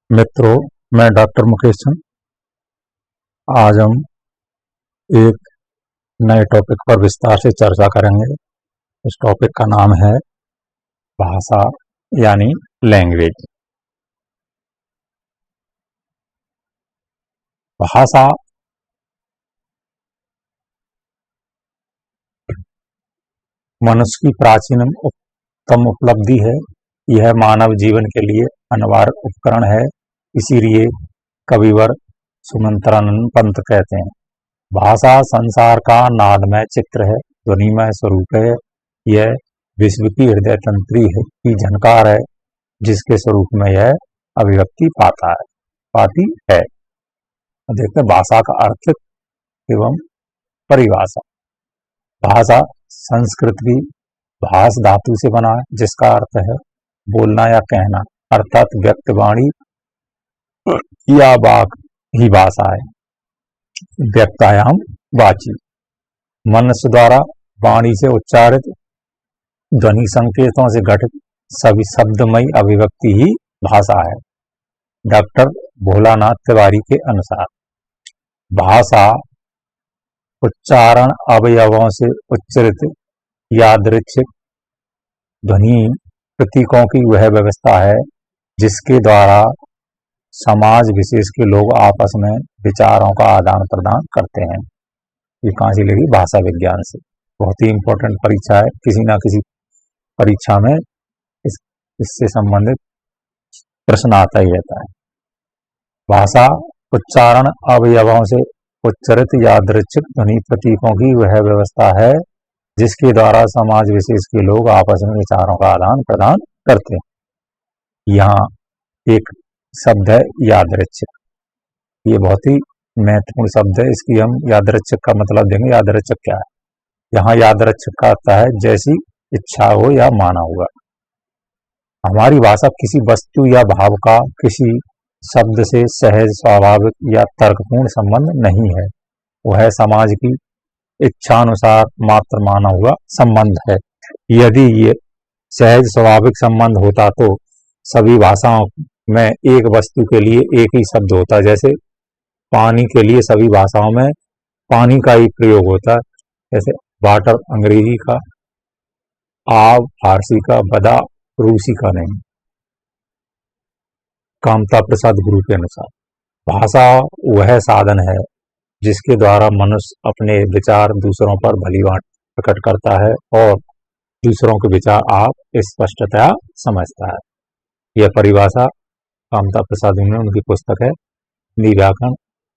मित्रों, मैं डॉक्टर मुकेश चंद। आज हम एक नए टॉपिक पर विस्तार से चर्चा करेंगे। इस टॉपिक का नाम है भाषा यानी लैंग्वेज। भाषा मनुष्य की प्राचीन उत्तम उपलब्धि है। यह मानव जीवन के लिए अनिवार्य उपकरण है। इसीलिए कविवर सुमंत्रानंद पंत कहते हैं, भाषा संसार का नादमय चित्र है, ध्वनिमय स्वरूप है। यह विश्व की हृदय तंत्री है की झनकार है, जिसके स्वरूप में यह अभिव्यक्ति पाती है। देखते हैं भाषा का अर्थ एवं परिभाषा। भाषा संस्कृत की भाष धातु से बना है, जिसका अर्थ है बोलना या कहना, अर्थात व्यक्त वाणी या वाक ही भाषा है। व्यक्तायाम वाची, मनुष्य द्वारा वाणी से उच्चारित ध्वनि संकेतों से गठित सभी शब्दमयी अभिव्यक्ति ही भाषा है। डॉक्टर भोलानाथ तिवारी के अनुसार भाषा उच्चारण अवयवों से उच्चरित यादृच्छिक ध्वनि प्रतीकों की वह व्यवस्था है, जिसके द्वारा समाज विशेष के लोग आपस में विचारों का आदान प्रदान करते हैं। ये कहाँ से लेगी? भाषा विज्ञान से। बहुत ही इंपॉर्टेंट परीक्षा है, किसी ना किसी परीक्षा में इससे संबंधित प्रश्न आता ही रहता है। भाषा उच्चारण अवयवों से उच्चरित यादृच्छिक ध्वनि प्रतीकों की वह व्यवस्था है, जिसके द्वारा समाज विशेष के लोग आपस में विचारों का आदान प्रदान करते हैं। यहाँ एक शब्द है यादृच्छिक। ये बहुत ही महत्वपूर्ण शब्द है। इसकी हम यादृच्छिक का मतलब देंगे। यादृच्छिक क्या है? यहाँ यादृच्छिक का अर्थ है जैसी इच्छा हो या माना हुआ। हमारी भाषा किसी वस्तु या भाव का किसी शब्द से सहज, स्वाभाविक या तर्कपूर्ण संबंध नहीं है। वह समाज की इच्छानुसार मात्र माना हुआ संबंध है। यदि ये सहज स्वाभाविक संबंध होता तो सभी भाषाओं में एक वस्तु के लिए एक ही शब्द होता। जैसे पानी के लिए सभी भाषाओं में पानी का ही प्रयोग होता है। जैसे वाटर अंग्रेजी का, आब फारसी का, बदा रूसी का नहीं। कामता प्रसाद गुरु के अनुसार भाषा वह साधन है जिसके द्वारा मनुष्य अपने विचार दूसरों पर भलीभांति प्रकट करता है और दूसरों के विचार आप स्पष्टतया समझता है। यह परिभाषा कामता प्रसाद ने उनकी पुस्तक है व्याकरण,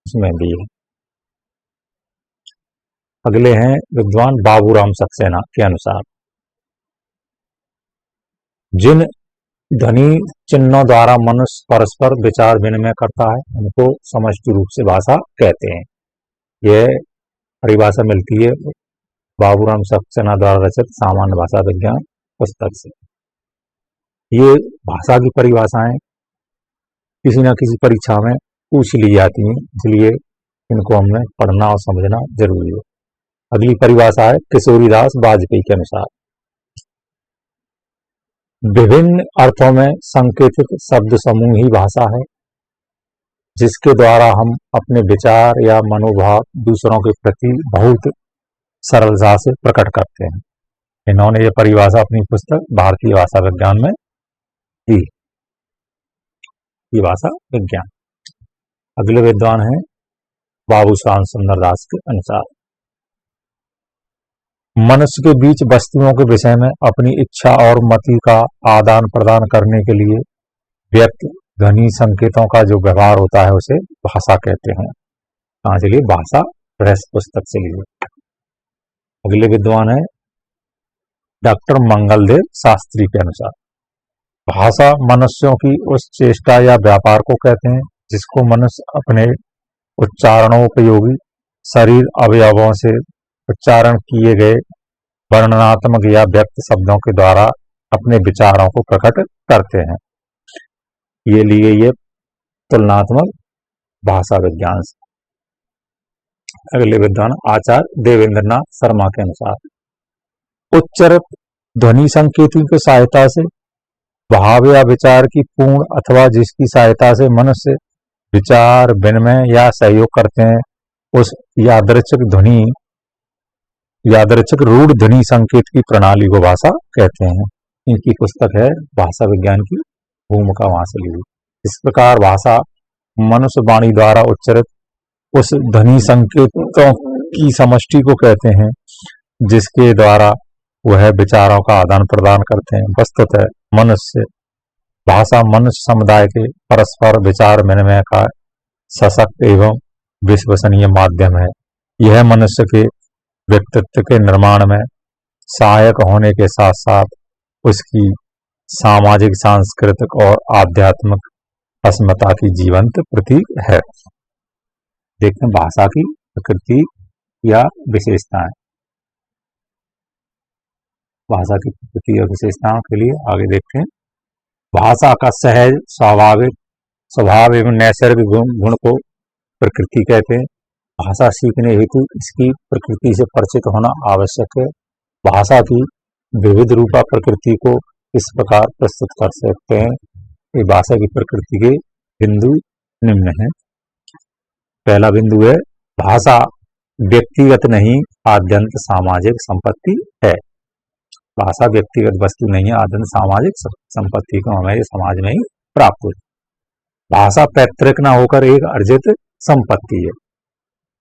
उसमें दी है। अगले हैं विद्वान बाबूराम सक्सेना के अनुसार, जिन ध्वनि चिन्हों द्वारा मनुष्य परस्पर विचार विनिमय करता है उनको समष्टि रूप से भाषा कहते हैं। यह परिभाषा मिलती है बाबूराम सक्सेना द्वारा रचित सामान्य भाषा विज्ञान पुस्तक से। ये भाषा की परिभाषाएं किसी न किसी परीक्षा में पूछ ली जाती हैं, इसलिए इनको हमें पढ़ना और समझना जरूरी है। अगली परिभाषा है किशोरीदास वाजपेयी के अनुसार, विभिन्न अर्थों में संकेतित शब्द समूह ही भाषा है, जिसके द्वारा हम अपने विचार या मनोभाव दूसरों के प्रति बहुत सरलता से प्रकट करते हैं। इन्होंने ये परिभाषा अपनी पुस्तक भारतीय भाषा विज्ञान में दी। भाषा विज्ञान। अगले विद्वान है बाबू श्याम सुंदर दास के अनुसार, मनुष्य के बीच वस्तुओं के विषय में अपनी इच्छा और मति का आदान प्रदान करने के लिए व्यक्त ध्वनि संकेतों का जो व्यवहार होता है उसे भाषा कहते हैं। कहाँ से लिए? भाषा प्रेस पुस्तक से लिए। अगले विद्वान है डॉक्टर मंगलदेव शास्त्री के अनुसार, भाषा मनुष्यों की उस चेष्टा या व्यापार को कहते हैं जिसको मनुष्य अपने उच्चारणोपयोगी शरीर अवयवों से उच्चारण किए गए वर्णनात्मक या व्यक्त शब्दों के द्वारा अपने विचारों को प्रकट करते हैं। ये लिए ये तुलनात्मक भाषा विज्ञान से। अगले विद्वान आचार्य देवेंद्रनाथ शर्मा के अनुसार, उच्चरित ध्वनि संकेतों की सहायता से भाव या विचार की पूर्ण अथवा जिसकी सहायता से मनुष्य विचार विनिमय या सहयोग करते हैं, उस यादृच्छिक रूढ़ ध्वनि संकेत की प्रणाली को भाषा कहते हैं। इनकी पुस्तक है भाषा विज्ञान की भूमिका, वहां से ली हुई। इस प्रकार भाषा मनुष्य वाणी द्वारा उच्चारित उस ध्वनि संकेतों की समष्टि को कहते हैं जिसके द्वारा वह विचारों का आदान प्रदान करते हैं। वस्तुतः भाषा मनुष्य समुदाय के परस्पर विचार विनिमय का सशक्त एवं विश्वसनीय माध्यम है। यह मनुष्य के व्यक्तित्व के निर्माण में सहायक होने के साथ साथ उसकी सामाजिक, सांस्कृतिक और आध्यात्मिक अस्मिता की जीवंत प्रतीक है। देखते हैं भाषा की प्रकृति या विशेषताएं। भाषा की प्रकृति और विशेषताओं के लिए आगे देखते हैं। भाषा का सहज स्वाभाविक स्वभाव एवं नैसर्गिक गुण को प्रकृति कहते हैं। भाषा सीखने हेतु इसकी प्रकृति से परिचित होना आवश्यक है। भाषा की विविध रूपा प्रकृति को इस प्रकार प्रस्तुत कर सकते हैं। ये भाषा की प्रकृति के बिंदु निम्न हैं। पहला बिंदु है, भाषा व्यक्तिगत नहीं आद्यंत सामाजिक संपत्ति है। भाषा व्यक्तिगत वस्तु नहीं है, आद्यंत सामाजिक संपत्ति को हमें समाज में ही प्राप्त होती है। भाषा पैतृक न होकर एक अर्जित संपत्ति है।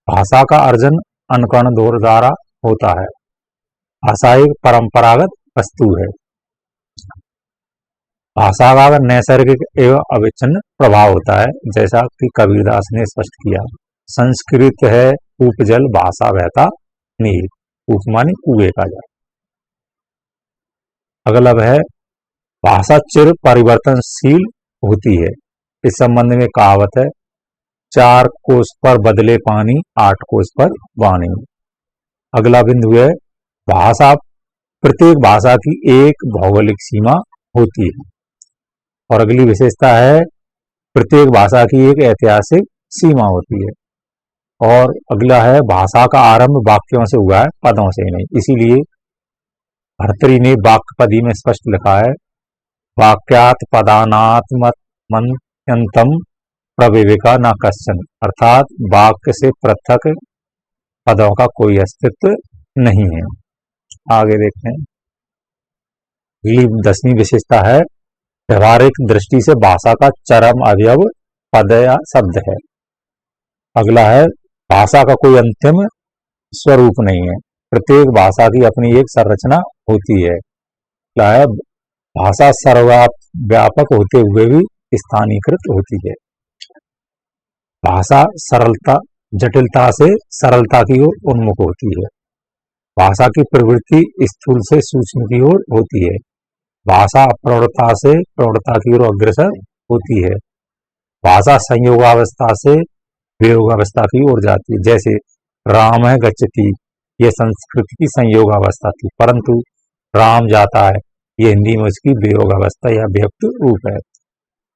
भाषा का अर्जन अनकण दौर द्वारा होता है। भाषा एक परंपरागत वस्तु है। भाषा का नैसर्गिक एवं अविच्छिन्न प्रभाव होता है, जैसा कि कबीरदास ने स्पष्ट किया। संस्कृत है उपजल भाषा बहता नीर। उप माने कुएं का जल। अगला है, भाषा चिर परिवर्तनशील होती है। इस संबंध में कहावत है, 4 कोस पर बदले पानी, 8 कोस पर वाणी। अगला बिंदु है, प्रत्येक भाषा की एक भौगोलिक सीमा होती है। और अगली विशेषता है, प्रत्येक भाषा की एक ऐतिहासिक सीमा होती है। और अगला है, भाषा का आरंभ वाक्यों से हुआ है, पदों से नहीं। इसीलिए भर्तृहरि ने वाक्यपदी में स्पष्ट लिखा है, वाक्यात् पदानात्मन्यंतम प्रविवेका न कश्चन। अर्थात वाक्य से पृथक पदों का कोई अस्तित्व नहीं है। आगे देखते हैं। अगली 10वीं विशेषता है, व्यवहारिक दृष्टि से भाषा का चरम अवयव पद या शब्द है। अगला है, भाषा का कोई अंतिम स्वरूप नहीं है। प्रत्येक भाषा की अपनी एक संरचना होती है। अगला है, भाषा सर्वव्यापक होते हुए भी स्थानीयकृत होती है। भाषा जटिलता से सरलता की ओर उन्मुख होती है। भाषा की प्रवृत्ति स्थूल से सूक्ष्म की ओर होती है। भाषा प्रौढ़ता से प्रौढ़ता की ओर अग्रसर होती है। भाषा संयोगावस्था से वियोगावस्था की ओर जाती है। जैसे राम है गच्छति, यह संस्कृत की संयोगावस्था थी, परंतु राम जाता है, यह हिंदी में उसकी वियोगावस्था या विभक्त रूप है।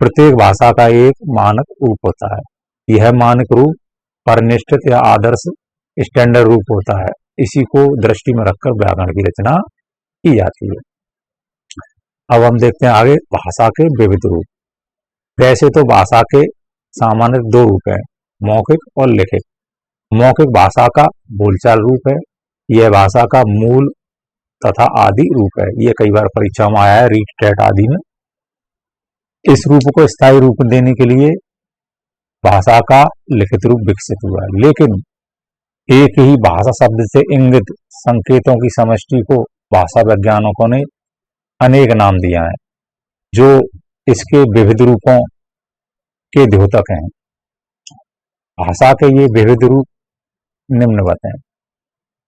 प्रत्येक भाषा का एक मानक रूप होता है। यह मानक रूप परिनिष्ठित या आदर्श स्टैंडर्ड रूप होता है। इसी को दृष्टि में रखकर व्याकरण की रचना की जाती है। अब हम देखते हैं आगे भाषा के विविध रूप। वैसे तो भाषा के सामान्य 2 रूप हैं, मौखिक और लिखित। मौखिक भाषा का बोलचाल रूप है। यह भाषा का मूल तथा आदि रूप है। यह कई बार परीक्षा में आया है, रीट टेट आदि में। इस रूप को स्थायी रूप देने के लिए भाषा का लिखित रूप विकसित हुआ है। लेकिन एक ही भाषा शब्द से इंगित संकेतों की समष्टि को भाषा वैज्ञानिकों ने अनेक नाम दिया है, जो इसके विविध रूपों के द्योतक हैं। भाषा के ये विविध रूप निम्नवत हैं।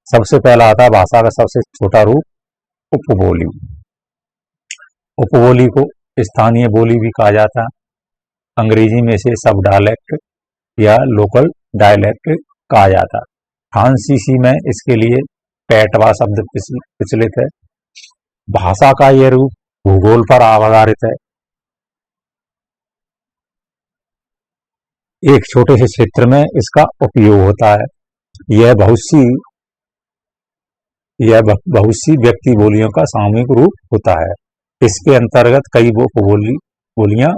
सबसे पहला आता है भाषा का सबसे छोटा रूप उपबोली। उपबोली को स्थानीय बोली भी कहा जाता है। अंग्रेजी में इसे सब डायलेक्ट या लोकल डायलेक्ट कहा जाता है। फ्रांसीसी में इसके लिए पैटवा शब्द प्रचलित है। भाषा का यह रूप भूगोल पर आधारित है। एक छोटे से क्षेत्र में इसका उपयोग होता है। यह बहुत सी व्यक्ति बोलियों का सामूहिक रूप होता है। इसके अंतर्गत कई बोलियां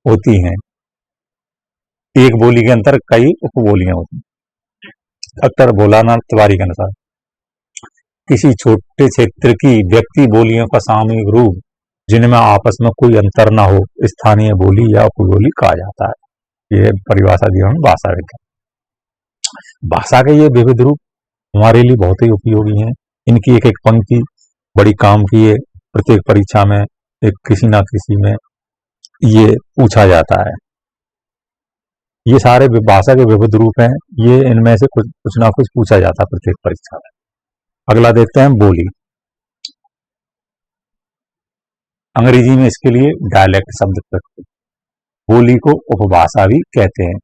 होती हैं। एक बोली के अंतर कई उपबोलियां होती हैं। डॉक्टर भोलानाथ तिवारी के अनुसार किसी छोटे क्षेत्र की व्यक्ति बोलियों का सामूहिक रूप जिनमें आपस में कोई अंतर न हो स्थानीय बोली या उपबोली कहा जाता है। यह परिभाषा दी है भाषा विज्ञान। भाषा के ये विविध रूप हमारे लिए बहुत ही उपयोगी हैं। इनकी एक एक पंक्ति बड़ी काम की है। प्रत्येक परीक्षा में एक किसी ना किसी में ये पूछा जाता है। ये सारे भाषा के विविध रूप हैं। ये इनमें से कुछ ना कुछ पूछा जाता है प्रत्येक परीक्षा में। अगला देखते हैं बोली। अंग्रेजी में इसके लिए डायलेक्ट शब्द प्रयोग है। बोली को उपभाषा भी कहते हैं।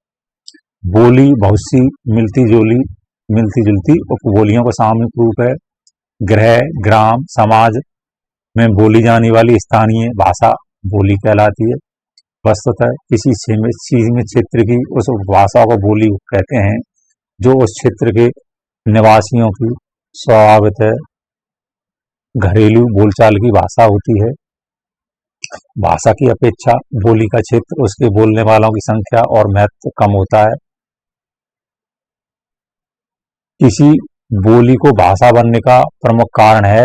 बोली बहुत सी मिलती जुलती उपबोलियों का सामूहिक रूप है। गृह, ग्राम, समाज में बोली जाने वाली स्थानीय भाषा बोली कहलाती है। वस्तुतः किसी चीज में क्षेत्र की उस भाषा को बोली कहते हैं जो उस क्षेत्र के निवासियों की स्वाभाविक घरेलू बोलचाल की भाषा होती है। भाषा की अपेक्षा बोली का क्षेत्र उसके बोलने वालों की संख्या और महत्व कम होता है। किसी बोली को भाषा बनने का प्रमुख कारण है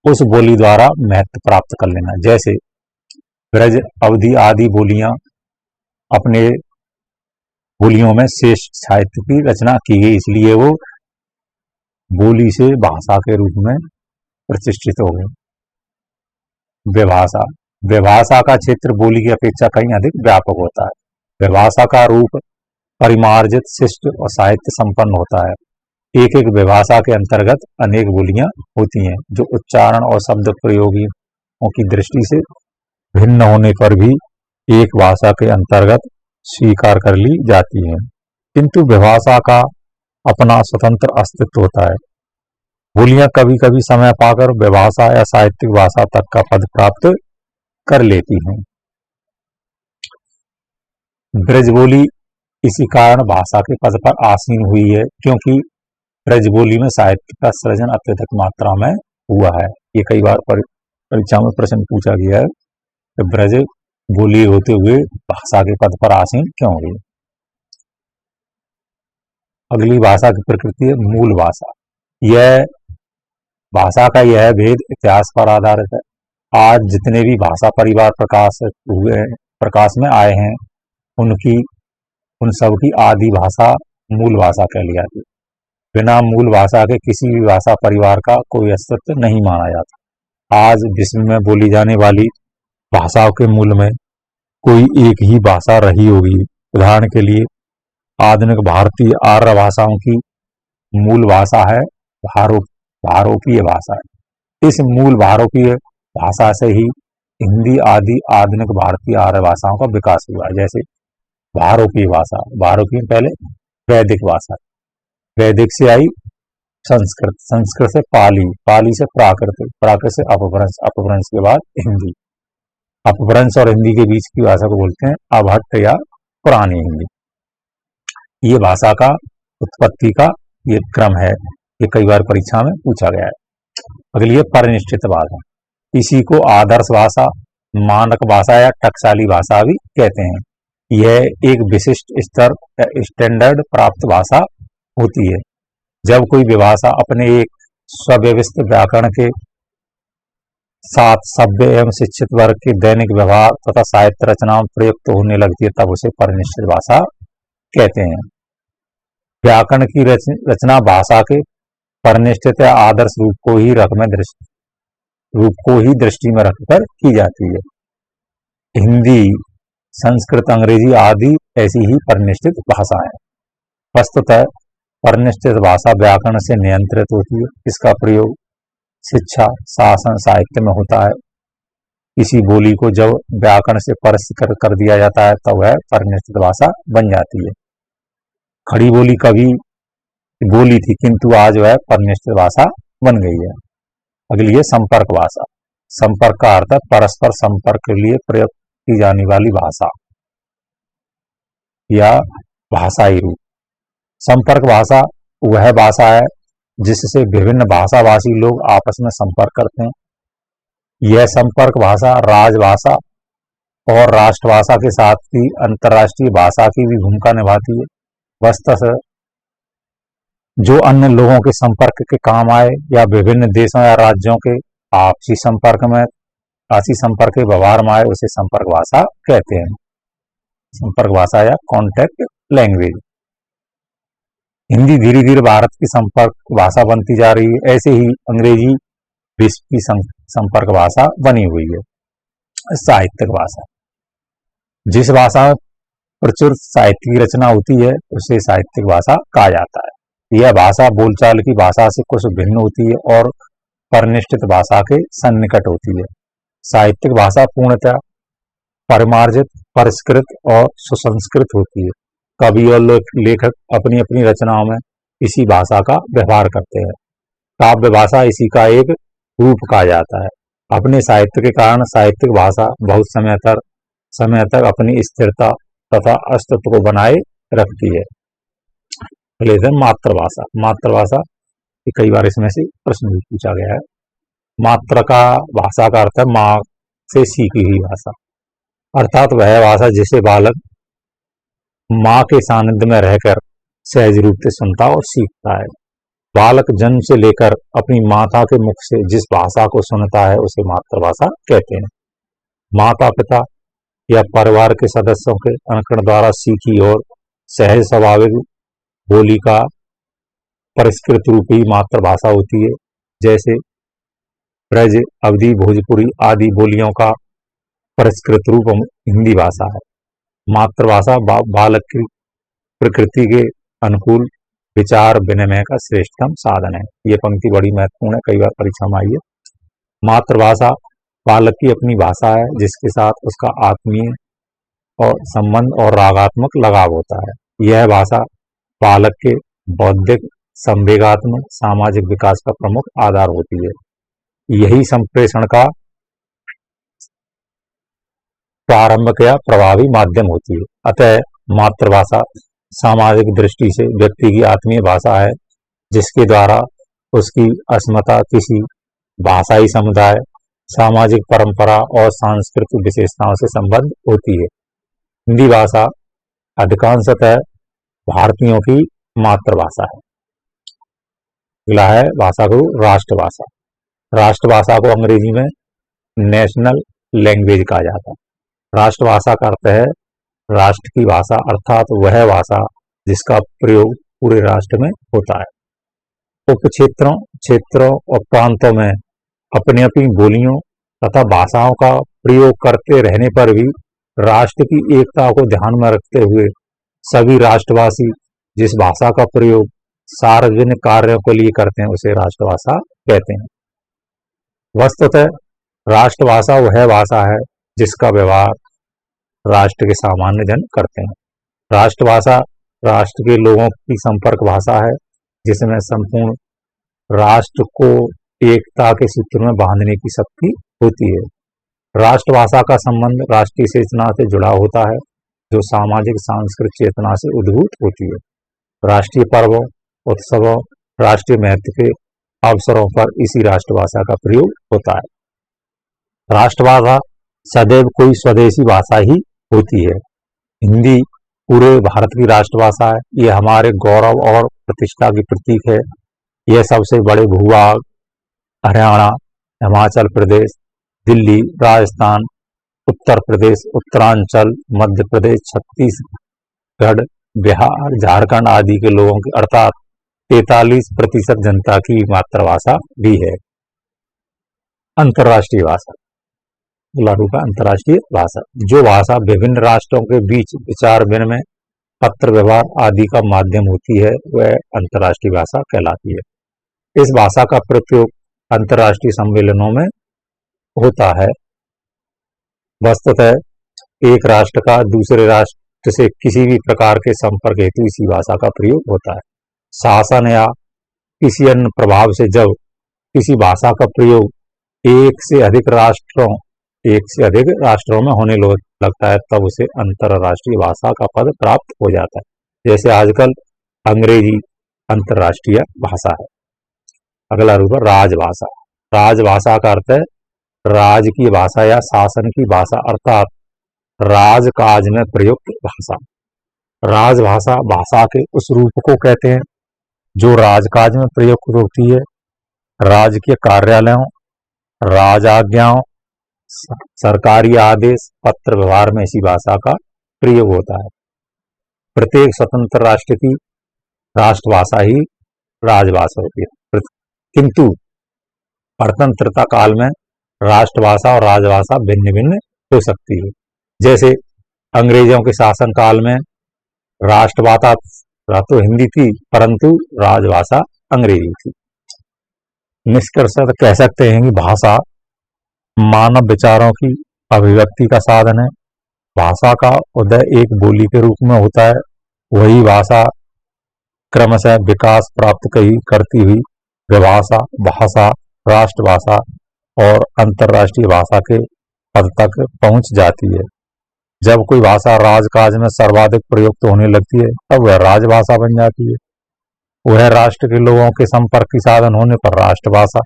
उस बोली द्वारा महत्व प्राप्त कर लेना। जैसे ब्रज, अवधी आदि बोलियां अपने बोलियों में श्रेष्ठ साहित्य की रचना की गई, इसलिए वो बोली से भाषा के रूप में प्रतिष्ठित हो गए। विभाषा। विभाषा का क्षेत्र बोली की अपेक्षा कहीं अधिक व्यापक होता है। विभाषा का रूप परिमार्जित, शिष्ट और साहित्य संपन्न होता है। एक एक विभाषा के अंतर्गत अनेक बोलियां होती हैं जो उच्चारण और शब्द प्रयोगों की दृष्टि से भिन्न होने पर भी एक भाषा के अंतर्गत स्वीकार कर ली जाती हैं, किंतु विभाषा का अपना स्वतंत्र अस्तित्व होता है। बोलियां कभी कभी समय पाकर विभाषा या साहित्यिक भाषा तक का पद प्राप्त कर लेती हैं। ब्रजबोली इसी कारण भाषा के पद पर आसीन हुई है, क्योंकि ब्रजबोली में साहित्य का सृजन अत्यधिक मात्रा में हुआ है। ये कई बार परीक्षा में प्रश्न पूछा गया है कि ब्रज बोली होते हुए भाषा के पद पर आसीन क्यों हुई। अगली भाषा की प्रकृति है मूल भाषा। यह भाषा का यह भेद इतिहास पर आधारित है। आज जितने भी भाषा परिवार प्रकाश में आए हैं उन सब की आदि भाषा मूल भाषा कहली जाती है। बिना मूल भाषा के किसी भी भाषा परिवार का कोई अस्तित्व नहीं माना जाता। आज विश्व में बोली जाने वाली भाषाओं के मूल में कोई एक ही भाषा रही होगी। उदाहरण के लिए आधुनिक भारतीय आर्य भाषाओं की मूल भाषा है भारोपीय भाषा है। इस मूल भारोपीय भाषा से ही हिंदी आदि आधुनिक भारतीय आर्य भाषाओं का विकास हुआ है। जैसे भारोपीय भाषा, भारोपीय पहले वैदिक भाषा, वैदिक से आई संस्कृत, संस्कृत से पाली, पाली से प्राकृत, प्राकृत से अपभ्रंश, अपभ्रंश के बाद हिंदी। अपभ्रंश और हिंदी के बीच की भाषा को बोलते हैं अभट्ट या पुरानी हिंदी। ये भाषा का उत्पत्ति का ये क्रम है। ये कई बार परीक्षा में पूछा गया है। अगली है परिनिष्ठित भाषा। इसी को आदर्श भाषा, मानक भाषा या टकसाली भाषा भी कहते हैं। यह एक विशिष्ट स्तर स्टैंडर्ड प्राप्त भाषा होती है। जब कोई विभाषा अपने एक स्वव्यवस्थित व्याकरण के साथ सभ्य एवं शिक्षित वर्ग के दैनिक व्यवहार तथा साहित्य रचनाओं प्रयुक्त होने लगती है, तब उसे परिनिष्ठित भाषा कहते हैं। व्याकरण की रचना भाषा के परिनिष्ठित या आदर्श रूप को ही दृष्टि में रखकर की जाती है। हिंदी, संस्कृत, अंग्रेजी आदि ऐसी ही परिनिष्ठित भाषा है। वस्तुतः परिनिष्ठित भाषा व्याकरण से नियंत्रित होती है। इसका प्रयोग शिक्षा, शासन, साहित्य में होता है। किसी बोली को जब व्याकरण से परिष्कृत कर दिया जाता है तब वह परिनिष्ठित भाषा बन जाती है। खड़ी बोली कभी बोली थी किंतु आज वह परिनिष्ठित भाषा बन गई है। अगली है संपर्क भाषा। संपर्क का अर्थ है परस्पर संपर्क के लिए प्रयोग की जाने वाली भाषा या भाषाई रूप। संपर्क भाषा वह भाषा है जिससे विभिन्न भाषाभाषी लोग आपस में संपर्क करते हैं। यह संपर्क भाषा राजभाषा और राष्ट्रभाषा के साथ ही अंतर्राष्ट्रीय भाषा की भी भूमिका निभाती है। वस्तुतः जो अन्य लोगों के संपर्क के काम आए या विभिन्न देशों या राज्यों के आपसी संपर्क के व्यवहार में आए, उसे संपर्क भाषा कहते हैं। संपर्क भाषा या कॉन्टैक्ट लैंग्वेज। हिंदी धीरे धीरे भारत की संपर्क भाषा बनती जा रही है। ऐसे ही अंग्रेजी विश्व की संपर्क भाषा बनी हुई है। साहित्यिक भाषा। जिस भाषा में प्रचुर साहित्य की रचना होती है उसे साहित्यिक भाषा कहा जाता है। यह भाषा बोलचाल की भाषा से कुछ भिन्न होती है और परिनिष्ठित भाषा के सन्निकट होती है। साहित्यिक भाषा पूर्णतः परिमार्जित, परिष्कृत और सुसंस्कृत होती है। कवि और लेखक अपनी अपनी रचनाओं में इसी भाषा का व्यवहार करते हैं। काव्य भाषा इसी का एक रूप कहा जाता है। अपने साहित्य के कारण साहित्यिक भाषा बहुत समय तक अपनी स्थिरता तथा अस्तित्व को बनाए रखती है। मातृभाषा। मातृभाषा कई बार इसमें से प्रश्न भी पूछा गया है। मातृ का भाषा का अर्थ है माँ से सीखी हुई भाषा, अर्थात वह भाषा जिसे बालक माँ के सानिध्य में रहकर सहज रूप से सुनता और सीखता है। बालक जन्म से लेकर अपनी माता के मुख से जिस भाषा को सुनता है उसे मातृभाषा कहते हैं। माता पिता या परिवार के सदस्यों के अनुकरण द्वारा सीखी और सहज स्वाभाविक बोली का परिष्कृत रूप ही मातृभाषा होती है। जैसे ब्रज, अवधी, भोजपुरी आदि बोलियों का परिष्कृत रूप हिंदी भाषा है। मातृभाषा बालक की प्रकृति के अनुकूल विचार विनिमय का श्रेष्ठतम साधन है। ये पंक्ति बड़ी महत्वपूर्ण है, कई बार परीक्षा में आई है। मातृभाषा बालक की अपनी भाषा है जिसके साथ उसका आत्मीय और संबंध और रागात्मक लगाव होता है। यह भाषा बालक के बौद्धिक, संवेगात्मक, सामाजिक विकास का प्रमुख आधार होती है। यही संप्रेषण का प्रारंभिक या प्रभावी माध्यम होती है। अतः मातृभाषा सामाजिक दृष्टि से व्यक्ति की आत्मीय भाषा है जिसके द्वारा उसकी अस्मिता किसी भाषाई समुदाय, सामाजिक परंपरा और सांस्कृतिक विशेषताओं से संबद्ध होती है। हिंदी भाषा अधिकांशतः भारतीयों की मातृभाषा है। अगला है भाषा को राष्ट्रभाषा। राष्ट्रभाषा को अंग्रेजी में नेशनल लैंग्वेज कहा जाता है। राष्ट्रभाषा का अर्थ है राष्ट्र की भाषा, अर्थात वह भाषा जिसका प्रयोग पूरे राष्ट्र में होता है। उपक्षेत्रों, क्षेत्रों और प्रांतों में अपनी अपनी बोलियों तथा भाषाओं का प्रयोग करते रहने पर भी राष्ट्र की एकता को ध्यान में रखते हुए सभी राष्ट्रवासी जिस भाषा का प्रयोग सार्वजनिक कार्यों के लिए करते हैं उसे राष्ट्रभाषा कहते हैं। वस्तुतः राष्ट्रभाषा वह भाषा है जिसका व्यवहार राष्ट्र के सामान्य जन करते हैं। राष्ट्रभाषा राष्ट्र के लोगों की संपर्क भाषा है जिसमें संपूर्ण राष्ट्र को एकता के सूत्र में बांधने की शक्ति होती है। राष्ट्रभाषा का संबंध राष्ट्रीय चेतना से जुड़ा होता है जो सामाजिक सांस्कृतिक चेतना से उद्भूत होती है। राष्ट्रीय पर्वों, उत्सवों, राष्ट्रीय महत्व के अवसरों पर इसी राष्ट्रभाषा का प्रयोग होता है। राष्ट्रभाषा सदैव कोई स्वदेशी भाषा ही होती है। हिंदी पूरे भारत की राष्ट्रभाषा है। यह हमारे गौरव और प्रतिष्ठा की प्रतीक है। यह सबसे बड़े भूभाग हरियाणा, हिमाचल प्रदेश, दिल्ली, राजस्थान, उत्तर प्रदेश, उत्तरांचल, मध्य प्रदेश, छत्तीसगढ़, बिहार, झारखंड आदि के लोगों की अर्थात 43% जनता की मातृभाषा भी है। अंतर्राष्ट्रीय भाषा। अगला रूप है अंतर्राष्ट्रीय भाषा। जो भाषा विभिन्न राष्ट्रों के बीच विचार विनिमय, पत्र व्यवहार आदि का माध्यम होती है वह अंतर्राष्ट्रीय भाषा कहलाती है। इस भाषा का प्रयोग अंतर्राष्ट्रीय सम्मेलनों में होता है। वस्तुतः एक राष्ट्र का दूसरे राष्ट्र से किसी भी प्रकार के संपर्क हेतु इसी भाषा का प्रयोग होता है। शासन या किसी अन्य प्रभाव से जब किसी भाषा का प्रयोग एक से अधिक राष्ट्रों में होने लगता है तब उसे अंतर्राष्ट्रीय भाषा का पद प्राप्त हो जाता है। जैसे आजकल अंग्रेजी अंतर्राष्ट्रीय भाषा है। अगला रूप है राजभाषा। राजभाषा का अर्थ है राजकीय भाषा या शासन की भाषा अर्थात राजकाज में प्रयुक्त भाषा। राजभाषा भाषा के उस रूप को कहते हैं जो राजकाज में प्रयुक्त होती है। राजकीय कार्यालयों, राजआज्ञाओं, सरकारी आदेश, पत्र व्यवहार में इसी भाषा का प्रयोग होता है। प्रत्येक स्वतंत्र राष्ट्र की राष्ट्रभाषा ही राजभाषा होती है, किंतु परतंत्रता काल में राष्ट्रभाषा और राजभाषा भिन्न भिन्न हो सकती है। जैसे अंग्रेजों के शासन काल में राष्ट्रभाषा तो हिंदी थी, परंतु राजभाषा अंग्रेजी थी। निष्कर्षतः कह सकते हैं कि भाषा मानव विचारों की अभिव्यक्ति का साधन है। भाषा का उदय एक बोली के रूप में होता है, वही भाषा क्रमशः विकास प्राप्त करती हुई विभाषा, भाषा, राष्ट्रभाषा और अंतर्राष्ट्रीय भाषा के पद तक पहुंच जाती है। जब कोई भाषा राजकाज में सर्वाधिक प्रयुक्त होने लगती है तब वह राजभाषा बन जाती है। वह राष्ट्र के लोगों के संपर्क की साधन होने पर राष्ट्रभाषा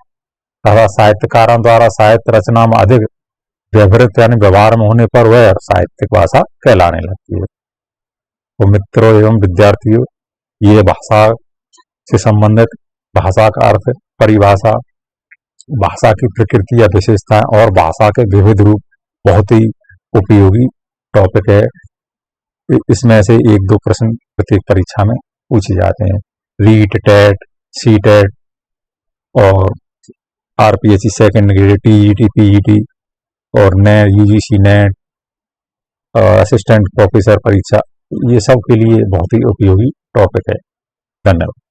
तथा साहित्यकारों द्वारा साहित्य रचना में अधिक व्यवहारिक यानी व्यवहार में होने पर वह साहित्यिक भाषा कहलाने लगती है। तो मित्रों एवं विद्यार्थियों, ये भाषा से संबंधित भाषा का अर्थ, परिभाषा, भाषा की प्रकृति या विशेषताएं और भाषा के विविध रूप बहुत ही उपयोगी टॉपिक है। इसमें से 1-2 प्रश्न प्रत्येक परीक्षा में पूछे जाते हैं। रीट, टेट, सी टेट और RPSC second grade, TET, PET और NET, UGC NET, assistant professor परीक्षा, ये सब के लिए बहुत ही उपयोगी टॉपिक है। धन्यवाद।